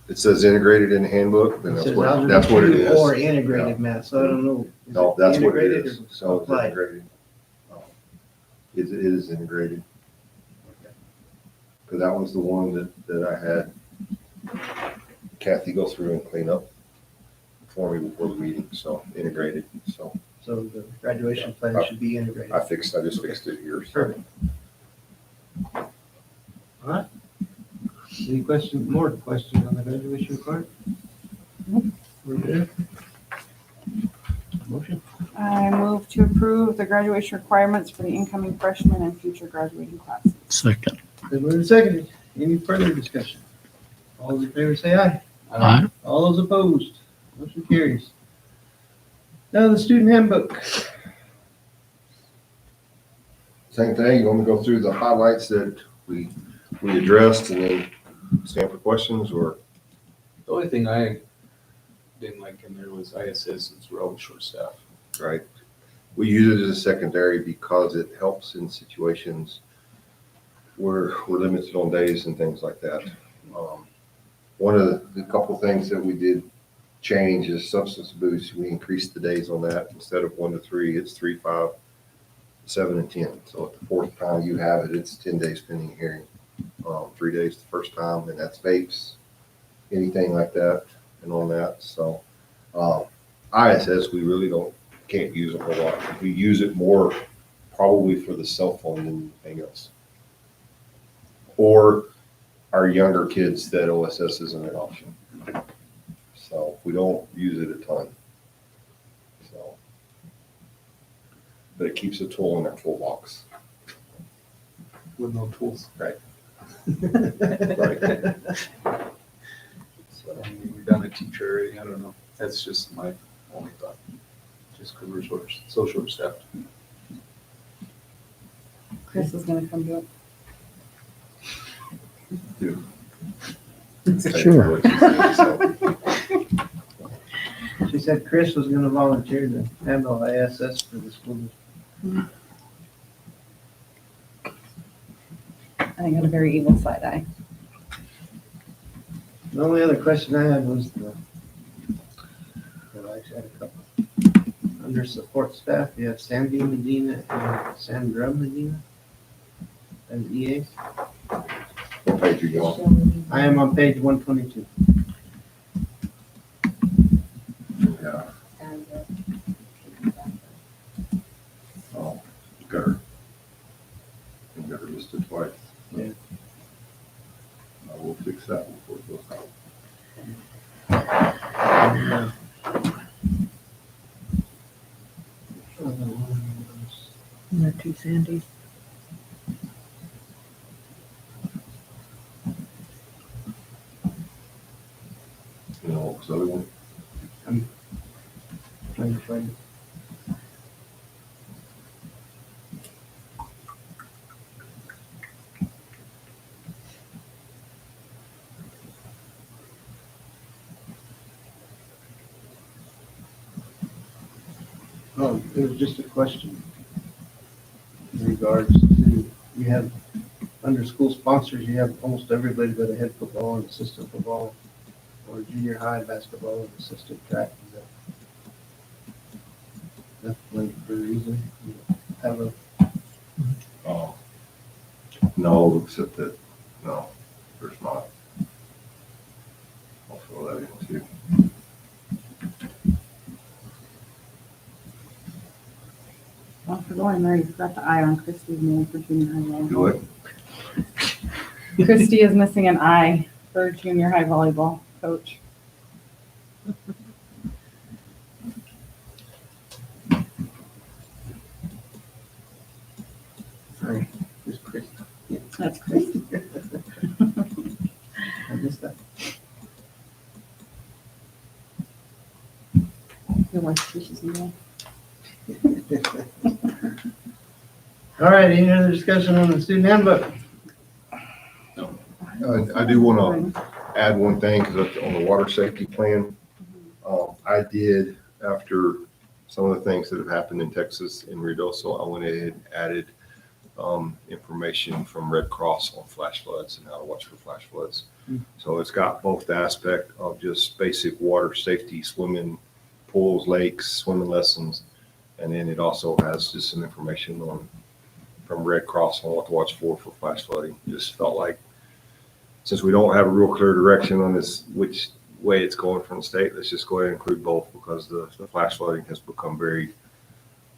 it says integrated in the handbook. Then It that's says what algebra it 2 is. or integrated math, so I don't know. Is No, it that's what it integrated is. or So it's applied? integrated. It is integrated. Because that was the one that I had Kathy go through and clean up for me before the meeting. So integrated. So So the graduation plan should be integrated. I just fixed it here. So. Perfect. All right. Any more questions on the graduation requirement? We're good? Motion? I move to approve the graduation requirements for the incoming freshmen and future graduating classes. Second. Then we're seconded. Any further discussion? All those in favor say aye. Aye. All those opposed, motion carries. Now the student handbook. Same thing, you want me to go through the highlights that we addressed and then stand for questions, or? The only thing I didn't like in there was ISS, since we're always short staffed. Right. We use it as a secondary because it helps in situations where we're limited on days and things like that. One of the couple things that we did change is substance abuse. We increased the days on that. Instead of 1 to 3, it's 3, 5, 7, and 10. So at the fourth time you have it, it's 10 days pending hearing. 3 days the first time, and that's vapes, anything like that, and on that. So ISS, we really can't use a whole lot. We use it more probably for the cell phone than anything else. Or our younger kids that OSS isn't an option. So we don't use it a ton. So, but it keeps a tool in their toolbox. With no tools. Right. So, I mean, we've done a teacher already, I don't know. That's just my only thought. Just because we're so short staffed. Chris is gonna come do it. Sure. She said Chris was gonna volunteer to handle ISS for the school. I got a very evil side eye. The only other question I had was well, I actually had a couple. Under support staff, you have Sandy Medina and Sandra Medina as EAs. What page you on? I am on page 122. Yeah. Oh, got her. Got her listed twice. Yeah. I will fix that before it goes out. There are two Sandys. You know, what was the other one? Trying to find it. Oh, it was just a question in regards to, you have, under school sponsors, you have almost everybody but a head football and assistant football, or junior high basketball and assistant track. Is that's like for a reason, you have a, Oh. No, except that, no, there's not. I'll fill that in too. Well, for going there, you forgot the eye on Christie's name for junior high volleyball. Do it. Christie is missing an eye for junior high volleyball coach. sorry, just Chris. That's crazy. I missed that. Your wife teaches me that. All right, any other discussion on the student handbook? I do want to add one thing, because on the water safety plan, I did, after some of the things that have happened in Texas in Ruidoso, I went ahead and added information from Red Cross on flash floods and how to watch for flash floods. So it's got both the aspect of just basic water safety, swimming pools, lakes, swimming lessons, and then it also has just some information from Red Cross on what to watch for flash flooding. Just felt like, since we don't have a real clear direction on this, which way it's going from the state, let's just go ahead and include both, because the flash flooding has become very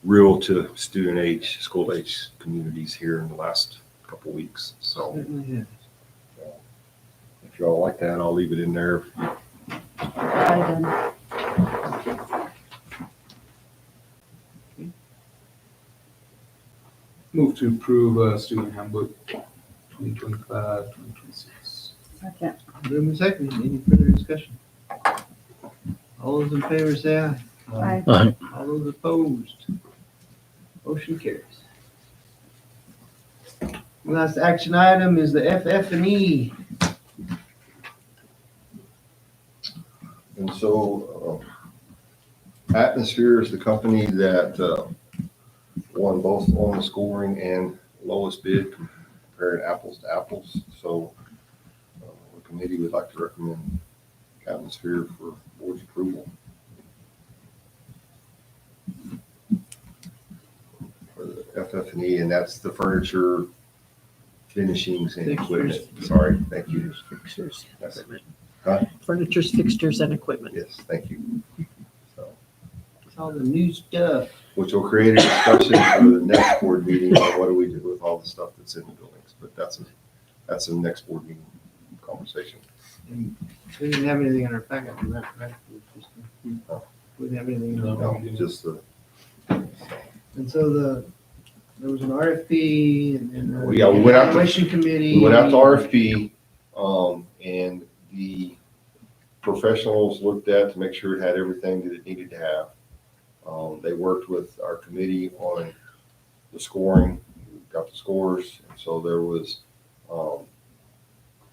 real to student age, school age communities here in the last couple weeks. So Certainly is. if y'all like that, I'll leave it in there. I Move to approve student handbook 2025, 2026. Second. Moving second, any further discussion? All those in favor say aye. Aye. Aye. All those opposed? Motion carries. Last action item is the FF&E. And so, Atmosphere is the company that won both on the scoring and lowest bid, comparing apples to apples. So, the committee would like to recommend Atmosphere for board's approval. For the FF&E, and that's the furniture, finishings, and equipment. Fixtures. Sorry, thank you. Fixtures, That's it. equipment. Huh? Furnitures, fixtures, and equipment. Yes, thank you. So, It's all the new stuff. which will create a discussion for the next board meeting on what do we do with all the stuff that's in the buildings. But that's a next board meeting conversation. And we didn't have anything in our packet on that, right? We didn't have anything in our. No, just the, And so there was an RFP and then. Well, yeah, we went out to- Evaluation committee. we went out to RFP, and the professionals looked at to make sure it had everything that it needed to have. They worked with our committee on the scoring, got the scores, and so there was a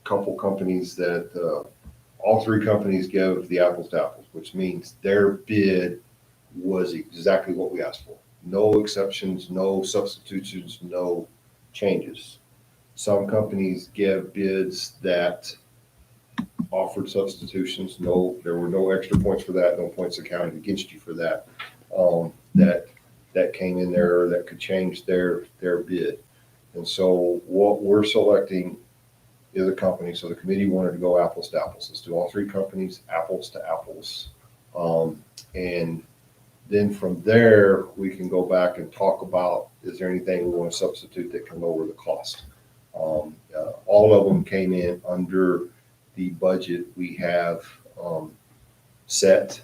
couple companies that, all three companies gave the apples to apples, which means their bid was exactly what we asked for. No exceptions, no substitutions, no changes. Some companies give bids that offered substitutions. No, there were no extra points for that, no points accounted against you for that. That came in there that could change their bid. And so what we're selecting is a company. So the committee wanted to go apples to apples. Let's do all three companies apples to apples. And then from there, we can go back and talk about, is there anything we want to substitute that can lower the cost? All of them came in under the budget we have set.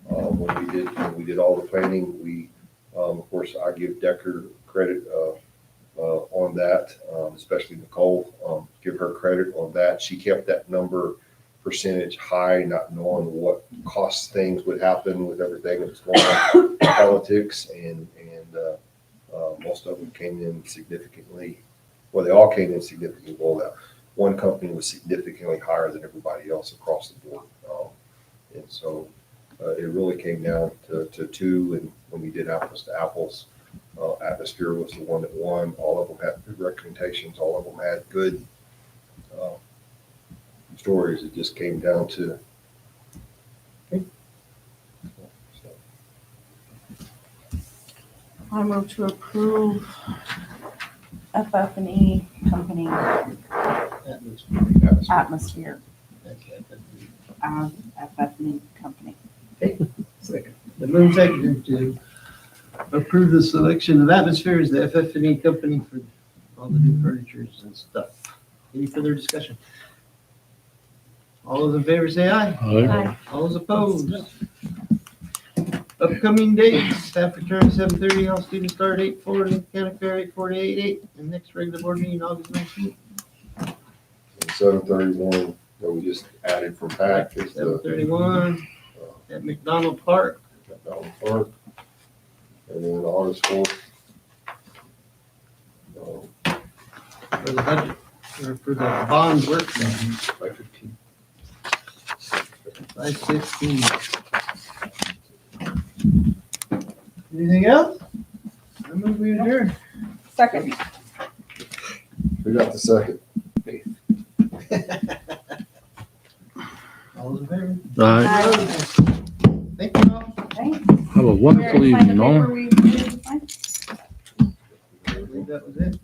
When we did all the planning, we, of course, I give Decker credit on that, especially Nicole, give her credit on that. She kept that number percentage high, not knowing what cost things would happen with everything that was going on in politics, and most of them came in significantly. Well, they all came in significantly below that. One company was significantly higher than everybody else across the board, and so it really came down to two. And when we did apples to apples, Atmosphere was the one that won. All of them had good recommendations. All of them had good stories. It just came down to. I move to approve FF&E company Atmosphere as FF&E company. Second. The move second to approve the selection of Atmosphere as the FF&E company for all the new furnitures and stuff. Any further discussion? All those in favor say aye. Aye. All those opposed? Upcoming dates, staff return 7:30, all students start 8:40, county fair 8:40 8:08, and next regular board meeting August 19th. 7:31 that we just added from PAC is the 7:31 at McDonald Park. McDonald Park. And then August 4th. For the budget, or for the bond work, 5:15. 5:16. Anything else? I move we adjourn. Second. We got the second. All those in favor? Aye. Thank you all. Thanks. Have a wonderful We already signed evening, the all. paper we needed to sign? I believe that was it.